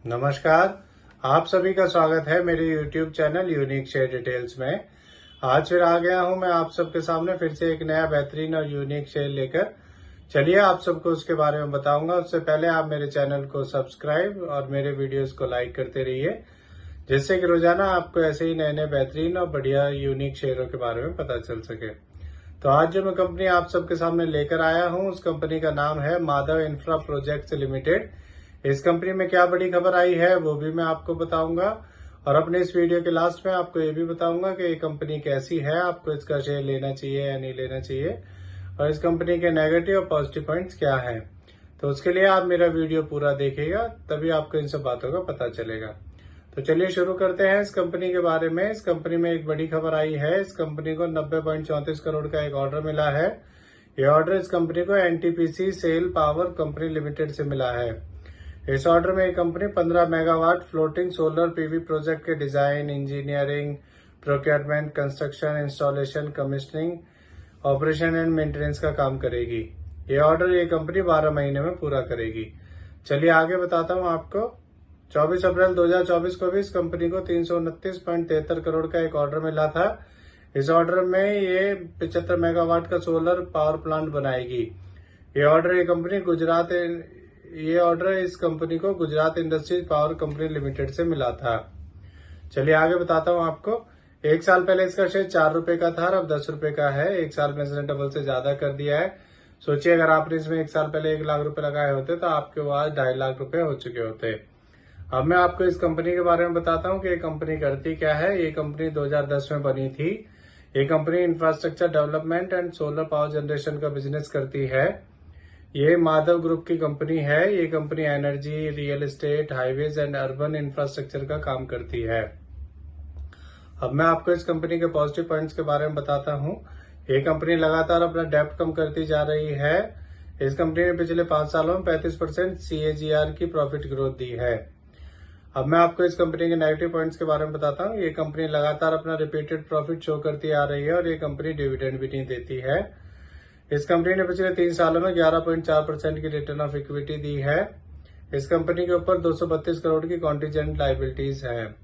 नमस्कार। आप सभी का स्वागत है मेरे YouTube channel unique share details में। आज फिर आ गया हूं मैं आप सबके सामने फिर से एक नया बेहतरीन और यूनिक शेयर लेकर। चलिए आप सबको उसके बारे में बताऊंगा। उससे पहले आप मेरे चैनल को सब्सक्राइब और मेरे वीडियोस को लाइक करते रहिए, जिससे कि रोजाना आपको ऐसे ही नए नए बेहतरीन और बढ़िया यूनिक शेयरों के बारे में पता चल सके। तो आज जो मैं कंपनी आप सबके सामने लेकर आया हूं, उस कंपनी का नाम है माधव इंफ्रा प्रोजेक्ट्स लिमिटेड। इस कंपनी में क्या बड़ी खबर आई है वो भी मैं आपको बताऊंगा, और अपने इस वीडियो के लास्ट में आपको ये भी बताऊंगा कि ये कंपनी कैसी है, आपको इसका शेयर लेना चाहिए या नहीं लेना चाहिए, और इस कंपनी के नेगेटिव और पॉजिटिव पॉइंट्स क्या हैं। तो उसके लिए आप मेरा वीडियो पूरा देखिएगा, तभी आपको इन सब बातों का पता चलेगा। तो चलिए शुरू करते हैं इस कंपनी के बारे में। इस कंपनी में एक बड़ी खबर आई है। इस कंपनी को 90.34 करोड़ का एक ऑर्डर मिला है। ये ऑर्डर इस कंपनी को NTPC SAIL power company limited से मिला है। इस ऑर्डर में ये company 15 megawatt floating solar PV project के design, engineering, procurement, construction, installation, commissioning, operation and maintenance का काम करेगी। ये ऑर्डर ये कंपनी 12 महीने में पूरा करेगी। चलिए आगे बताता हूँ आपको। 24 अप्रैल 2024 को भी इस कंपनी को 329.73 करोड़ का एक ऑर्डर मिला था। इस ऑर्डर में ये 75 मेगावाट का सोलर पावर प्लांट बनाएगी। ये ऑर्डर इस कंपनी को Gujarat industries power company limited से मिला था। चलिए आगे बताता हूँ आपको। एक साल पहले इसका शेयर 4 रुपए का था और अब 10 रुपए का है। एक साल में इसने डबल से ज्यादा कर दिया है। सोचिए अगर आपने इसमें एक साल पहले 1 लाख रुपए लगाए होते तो आपके पास 2.5 लाख रुपए हो चुके होते। अब मैं आपको इस कंपनी के बारे में बताता हूँ कि ये कंपनी करती क्या है। ये कंपनी 2010 में बनी थी। ये company infrastructure development and solar power generation का बिजनेस करती है। ये माधव ग्रुप की कंपनी है। ये company energy, real estate, highways and urban infrastructure का काम करती है। अब मैं आपको इस कंपनी के पॉजिटिव पॉइंट्स के बारे में बताता हूँ। ये कंपनी लगातार अपना डेप्ट कम करती जा रही है। इस कंपनी ने पिछले 5 सालों में 35% CAGR की प्रॉफिट ग्रोथ दी है। अब मैं आपको इस कंपनी के नेगेटिव पॉइंट्स के बारे में बताता हूँ। ये कंपनी लगातार अपना रिपीटेड प्रॉफिट शो करती आ रही है और ये कंपनी डिविडेंड भी नहीं देती है। इस कंपनी ने पिछले 3 सालों में 11.4% की रिटर्न ऑफ इक्विटी दी है। इस कंपनी के ऊपर 232 करोड़ की कॉन्टीजेंट लायबिलिटीज है।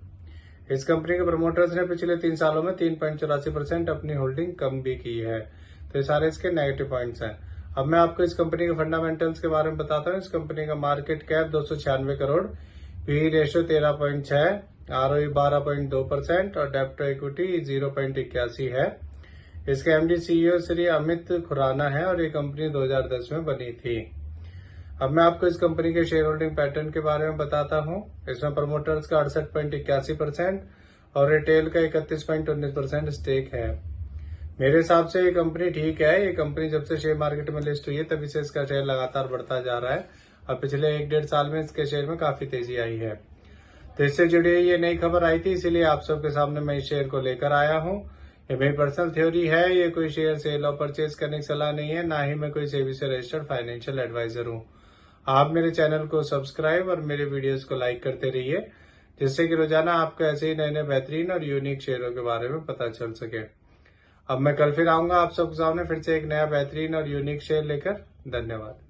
इस कंपनी के प्रमोटर्स ने पिछले 3 सालों में 3.84% अपनी होल्डिंग कम भी की है। तो ये सारे इसके नेगेटिव पॉइंट्स हैं। अब मैं आपको इस कंपनी के फंडामेंटल्स के बारे में बताता हूँ। इस कंपनी का market cap 296 crore, P ratio 13.6, ROE 12.2% और डेब्ट टू इक्विटी 0.81 है। इसके एमडी CEO श्री अमित खुराना है और ये कंपनी 2010 में बनी थी। अब मैं आपको इस कंपनी के शेयर होल्डिंग पैटर्न के बारे में बताता हूँ। इसमें प्रमोटर्स का 68.81% और रिटेल का 31.19% स्टेक है। मेरे हिसाब से ये कंपनी ठीक है। ये कंपनी जब से शेयर मार्केट में लिस्ट हुई है तभी से इसका शेयर लगातार बढ़ता जा रहा है और पिछले 1-1.5 साल में इसके शेयर में काफी तेजी आई है। तो इससे जुड़ी हुई ये नई खबर आई थी, इसीलिए आप सबके सामने मैं इस शेयर को लेकर आया हूँ। ये मेरी पर्सनल थ्योरी है। ये कोई शेयर सेल और परचेज करने की सलाह नहीं है, ना ही मैं कोई सेबी से रजिस्टर्ड फाइनेंशियल एडवाइजर हूँ। आप मेरे चैनल को सब्सक्राइब और मेरे वीडियोस को लाइक करते रहिए, जिससे कि रोजाना आपको ऐसे ही नए नए बेहतरीन और यूनिक शेयरों के बारे में पता चल सके। अब मैं कल फिर आऊंगा आप सबके सामने फिर से एक नया बेहतरीन और यूनिक शेयर लेकर। धन्यवाद।